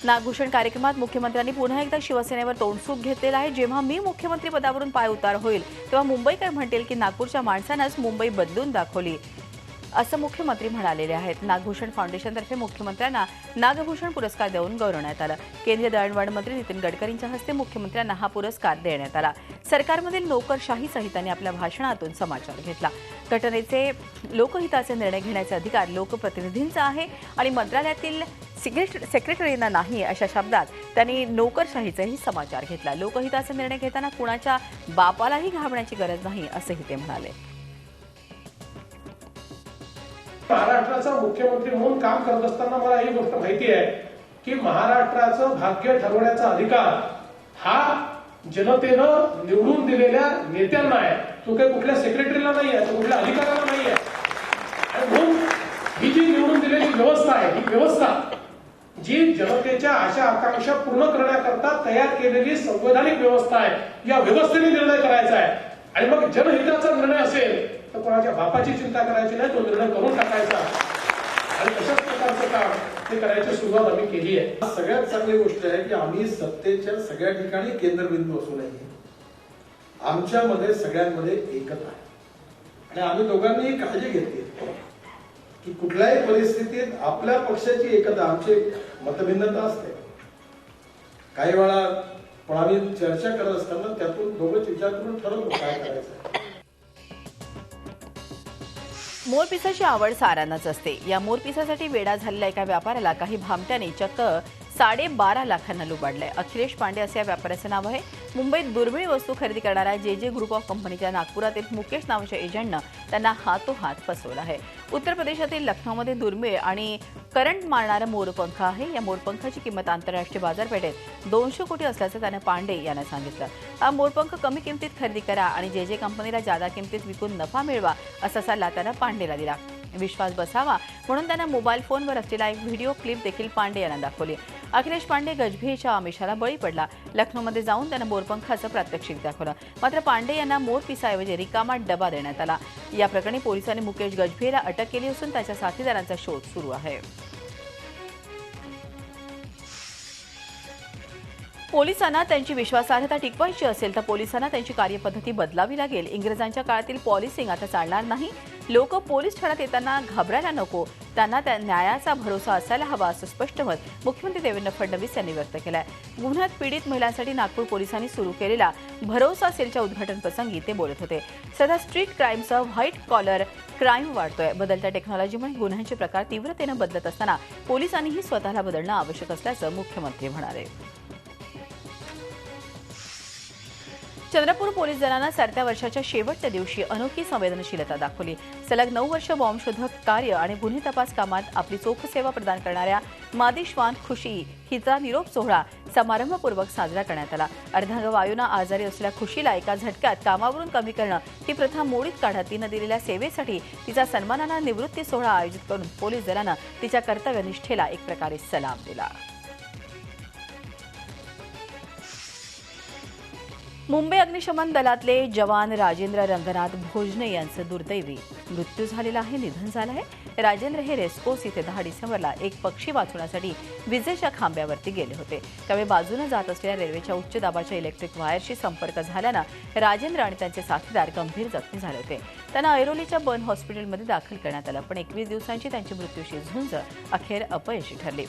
नागभूषण कार्यक्रमात मुख्यमंत्र्यांनी पुन्हा एकदा शिवसेनेवर तोंडसूक घेतलेला आहे। जेव्हा मी मुख्यमंत्री पदावरून पाय उतार होईल तेव्हा मुंबईकर म्हणतील की नागपूरच्या माणसानंच मुंबई बदलून दाखवली, असं मुख्यमंत्री म्हणालेले आहेत। नागभूषण फाउंडेशनतर्फे मुख्यमंत्र्यांना नागभूषण पुरस्कार देऊन गौरवण्यात आलं। केंद्रीय दळणवळण मंत्री नितीन गडकरींच्या हस्ते मुख्यमंत्र्यांना हा पुरस्कार देण्यात आला। सरकारमधील नोकरशाही सहितांनी आपल्या भाषणातून समाचार घेतला। घटनेचे लोकहिताचे निर्णय घेण्याचे अधिकार लोकप्रतिनिधींचा आहे आणि मंत्रालयातील सेक्रेटरींना नाही, अशा शब्दात त्यांनी नोकरशाहीचाही समाचार घेतला। लोकहिताचे निर्णय घेताना कुणाच्या बापालाही घाबरण्याची गरज नाही, असंही ते म्हणाले। महाराष्ट्राचा मुख्यमंत्री म्हणून काम करत असताना मला ही गोष्ट माहिती आहे की महाराष्ट्राचं भाग्य ठरवण्याचा अधिकार हा जनतेनं निवडून दिलेल्या नेत्यांना आहे। तो काही कुठल्या सेक्रेटरीला नाही आहे, तो कुठल्या अधिकाऱ्याला नाही आहे। आणि म्हणून ही जी निवडून दिलेली व्यवस्था आहे, ही व्यवस्था जी जनतेच्या आशा आकांक्षा पूर्ण करण्याकरता तयार केलेली संवैधानिक व्यवस्था आहे। या व्यवस्थेने निर्णय करायचा आहे आणि मग जनहिताचा निर्णय असेल तर कोणाच्या बापाची चिंता करायची नाही, तो निर्णय करून टाकायचा आणि तशाच प्रकारचं काम ते करायची सुरुवात आम्ही केली आहे। सगळ्यात चांगली गोष्ट आहे की आम्ही सत्तेच्या सगळ्या ठिकाणी केंद्रबिंदू असूनही आमच्यामध्ये सगळ्यांमध्ये एकता आहे आणि आम्ही दोघांनी काळजी घेतली की कुठल्याही परिस्थितीत आपल्या पक्षाची एकता, आमची मतभिन्नता असते काही वेळा, पण आम्ही चर्चा करत असताना त्यातून दोघंच विचार करून ठरवतो काय करायचं। मोरपिसाची आवड साऱ्यांनाच असते। या मोरपिसासाठी वेडा झालेल्या एका व्यापाऱ्याला काही भामट्याने चक्क 12.5 लाखांना लुबाडलंय। अखिलेश पांडे असे या व्यापाऱ्याचं नाव आहे। मुंबईत दुर्मिळ वस्तू खरेदी करणाऱ्या जे ग्रुप ऑफ कंपनीच्या नागपुरातील मुकेश नावाच्या एजंटनं त्यांना हातोहात फसवलं आहे। उत्तर प्रदेशातील लखनौमध्ये दुर्मिळ आणि करंट मारणारा मोरपंख आहे। या मोरपंखाची किंमत आंतरराष्ट्रीय बाजारपेठेत 200 कोटी असल्याचं त्याने पांडे यांना सांगितलं। हा मोरपंख कमी किमतीत खरेदी करा आणि जे कंपनीला जादा किमतीत विकून नफा मिळवा, असा सल्ला त्यानं पांडेला दिला। विश्वास बसावा म्हणून त्यांना मोबाईल फोनवर असलेला एक व्हिडिओ क्लिप देखील पांडे यांना दाखवली। अखिलेश पांडे गजभियेच्या आमिषाला बळी पडला। लखनौमध्ये जाऊन त्यानं मोरपंखाचं प्रात्यक्षिक दाखवलं, मात्र पांडे यांना मोरपिसाऐवजी रिकामा डबा देण्यात आला। या प्रकरणी पोलिसांनी मुकेश गजभियेला अटक केली असून त्याच्या साथीदारांचा शोध सुरू आहे। पोलिसांना त्यांची विश्वासार्हता टिकवायची असेल तर पोलिसांना त्यांची कार्यपद्धती बदलावी लागेल। इंग्रजांच्या काळातील पॉलिसिंग आता चालणार नाही। लोक पोलीस ठाण्यात येताना घाबरायला नको, त्यांना त्या न्यायाचा भरोसा असायला हवा, असं स्पष्ट मत मुख्यमंत्री देवेंद्र फडणवीस यांनी व्यक्त केलं आहे। गुन्ह्यात पीडित महिलांसाठी नागपूर पोलिसांनी सुरू केलेल्या भरोसा सेलच्या उद्घाटन प्रसंगी ते बोलत होते। सध्या स्ट्रीट क्राईमचा व्हाईट कॉलर क्राईम वाढतोय। बदलत्या टेक्नॉलॉजीमुळे गुन्ह्यांचे प्रकार तीव्रतेनं बदलत असताना पोलिसांनीही स्वतःला बदलणं आवश्यक असल्याचं मुख्यमंत्री म्हणाले। चंद्रपूर पोलीस दलानं सरत्या वर्षाच्या शेवटच्या दिवशी अनोखी संवेदनशीलता दाखवली। सलग 9 वर्ष बॉम्बशोधक कार्य आणि गुन्हे तपास कामात आपली चोख सेवा प्रदान करणाऱ्या मादी श्वान खुशी हिचा निरोप सोहळा समारंभपूर्वक साजरा करण्यात आला। अर्धांगवायूनं आजारी असलेल्या खुशीला एका झटक्यात कामावरून कमी करणं ही प्रथा मोडीत काढत तिनं दिलेल्या सेवेसाठी तिचा सन्मानानं निवृत्ती सोहळा आयोजित करून पोलीस दलानं तिच्या कर्तव्यनिष्ठेला एक प्रकारे सलाम दिला। मुंबई अग्निशमन दलातले जवान राजेंद्र रंगनाथ भोजने यांचं दुर्दैवी मृत्यू झालेला आहे, निधन झालं आहे। राजेंद्र हे रेस्कोस इथे 10 डिसेंबरला एक पक्षी वाचवण्यासाठी विजेच्या खांब्यावरती गेले होते। त्यावेळी बाजूने जात असलेल्या रेल्वेच्या उच्च दाबाच्या इलेक्ट्रिक वायरशी संपर्क झाल्यानं राजेंद्र आणि त्यांचे साथीदार गंभीर जखमी झाले होते। त्यांना ऐरोलीच्या बर्न हॉस्पिटलमध्ये दाखल करण्यात आलं, पण 21 दिवसांची त्यांची मृत्यूशी झुंज अखेर अपयशी ठरली।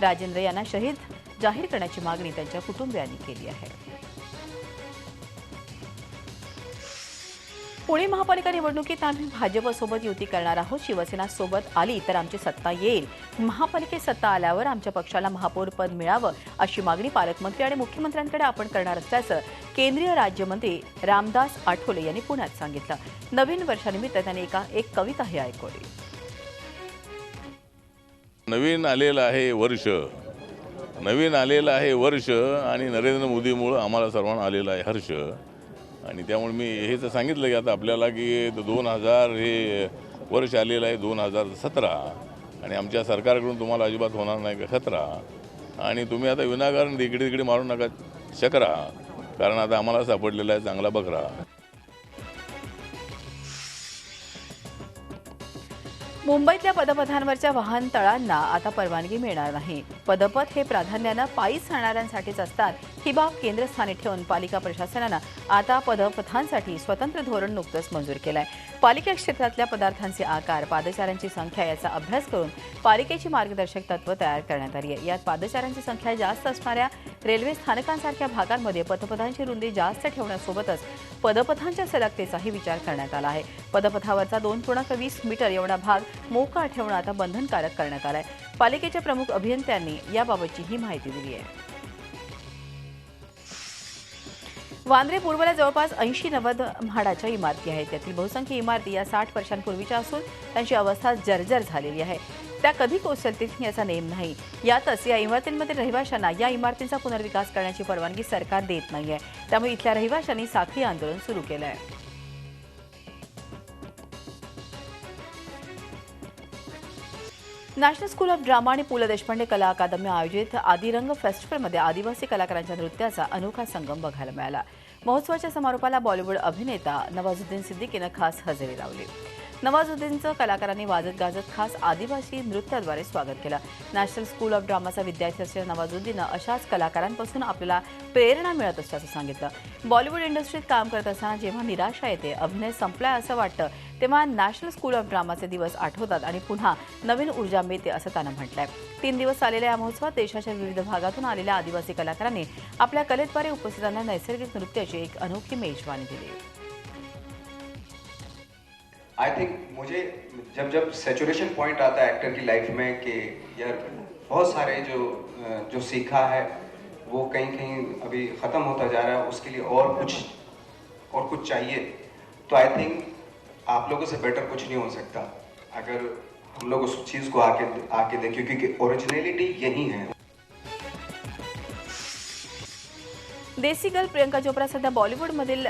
राजेंद्र यांना शहीद जाहीर करण्याची मागणी त्यांच्या कुटुंबियांनी केली आहे। पुणे महापालिका निवडणुकीत आम्ही भाजपसोबत युती करणार आहोत। शिवसेना सोबत आली तर आमची सत्ता येईल। महापालिकेत सत्ता आल्यावर आमच्या पक्षाला महापौर पद मिळावं अशी मागणी पालकमंत्री आणि मुख्यमंत्र्यांकडे आपण करणार असल्याचं केंद्रीय राज्यमंत्री रामदास आठवले यांनी पुण्यात सांगितलं। नवीन वर्षानिमित्त त्यांनी एक कविताही ऐकवली। नवीन आलेलं आहे वर्ष आणि नरेंद्र मोदीमुळे आम्हाला सर्वांना आलेला आहे हर्ष। आणि त्यामुळे मी हे तर सांगितलं की आता आपल्याला की 2000 हे वर्ष आलेलं आहे 2017 आणि आमच्या सरकारकडून तुम्हाला अजिबात होणार नाही का खतरा। आणि तुम्ही आता विनाकारण इकडे तिकडे मारू नका शकरा, कारण आता आम्हाला सापडलेला आहे चांगला बकरा। मुंबईतल्या पदपथांवरच्या वाहनतळांना आता परवानगी मिळणार नाही. पदपथ हे प्राधान्यानं पायी चालणाऱ्यांसाठीच असतात. ही बाब केंद्रस्थानी ठेवून पालिका प्रशासनानं आता पदपथांसाठी स्वतंत्र धोरण नुकतंच मंजूर केलंय. पालिका क्षेत्रातल्या पदार्थांचे आकार, पादचाऱ्यांची संख्या याचा अभ्यास करून पालिकेची मार्गदर्शक तत्व तयार करण्यात आली आहे. यात पादचाऱ्यांची संख्या जास्त असणाऱ्या रेल्वे स्थानकांसारख्या भागांमध्ये पदपथांची रुंदी जास्त ठेवण्यासोबतच पदपथांच्या सलगतेचाही विचार करण्यात आला आहे. पदपथावरचा 2.20 मीटर एवढा भाग मोकळा ठेवणं आता बंधनकारक करण्यात आलंय. पालिकेच्या प्रमुख अभियंत्यांनी याबाबतची ही माहिती दिली आहे. वांद्रे पूर्वला जवळपास 80-90 म्हाडाच्या इमारती आहेत. त्यातील बहुसंख्य इमारती या 60 वर्षांपूर्वीच्या असून त्यांची अवस्था जर्जर झालेली आहे. त्या कधी कोसळतील याचा नेम नाही. यातच या इमारतींमधील रहिवाशांना या इमारतींचा पुनर्विकास करण्याची परवानगी सरकार देत नाहीये. त्यामुळे इथल्या रहिवाशांनी साखळी आंदोलन सुरू केलं आहे. नॅशनल स्कूल ऑफ ड्रामा आणि पु ल देशपांडे कला अकादमी आयोजित आदिरंग फेस्टिवलमध्ये आदिवासी कलाकारांच्या नृत्याचा अनोखा संगम बघायला मिळाला. महोत्सवाच्या समारोपाला बॉलिवूड अभिनेता नवाजुद्दीन सिद्दीकीनं खास हजेरी लावली. नवाजुद्दीनचं कलाकारांनी वाजत गाजत खास आदिवासी नृत्याद्वारे स्वागत केलं. नॅशनल स्कूल ऑफ ड्रामाचा विद्यार्थी असलेल्या नवाजुद्दीननं अशाच कलाकारांपासून आपल्याला प्रेरणा मिळत असल्याचं सांगितलं. बॉलिवूड इंडस्ट्रीत काम करत असताना जेव्हा निराशा येते, अभिनय संपलाय असं वाटतं, तेव्हा नॅशनल स्कूल ऑफ ड्रामाचे दिवस आठवतात आणि पुन्हा नवीन ऊर्जा मिळते असं त्यानं म्हटलंय. 3 दिवस चाललेल्या या महोत्सवात देशाच्या विविध भागातून आलेल्या आदिवासी कलाकारांनी आपल्या कलेद्वारे उपस्थितांना नैसर्गिक नृत्याची एक अनोखी मेजवानी दिली. आई थिंक मुझे जब सैचुरेशन पॉइंट आता है एक्टर की लाइफ में कि यार बहुत सारे जो सीखा है वो कहीं अभी ख़त्म होता जा रहा है, उसके लिए और कुछ चाहिए. तो आई थिंक आप लोगों से बेटर कुछ नहीं हो सकता अगर हम लोग उस चीज़ को आके देखें, क्योंकि ओरिजिनलिटी यही है. देसी गर्ल प्रियंका चोप्रा सध्या बॉलिवूडमधील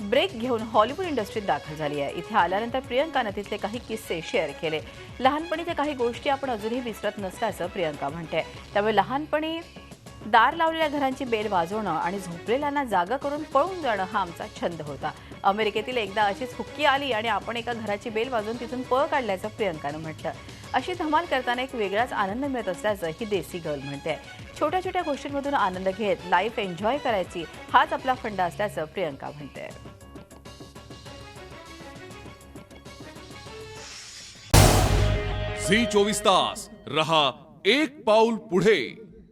ब्रेक घेऊन हॉलिवूड इंडस्ट्रीत दाखल झाली आहे. इथे आल्यानंतर प्रियंकानं तिथले काही किस्से शेअर केले. लहानपणीच्या काही गोष्टी आपण अजूनही विसरत नसल्याचं प्रियंका म्हणते. त्यामुळे लहानपणी दार लावलेल्या घरांची बेल वाजवणं आणि झोपलेल्यांना जागा करून पळून जाणं हा आमचा छंद होता. अमेरिकेतील एकदा अशीच हुक्की आली आणि आपण एका घराची बेल वाजवून तिथून पळ काढल्याचं प्रियंकानं म्हटलं. अशी धमाल करताना एक वेगळाच आनंद मिळत असल्याचं ही देसी गर्ल म्हणते. छोट्या छोट्या गोष्टींमधून आनंद घेत लाईफ एन्जॉय करायची हाच आपला फंडा असल्याचं प्रियंका म्हणते. झी 24 तास रहा एक पाऊल पुढे.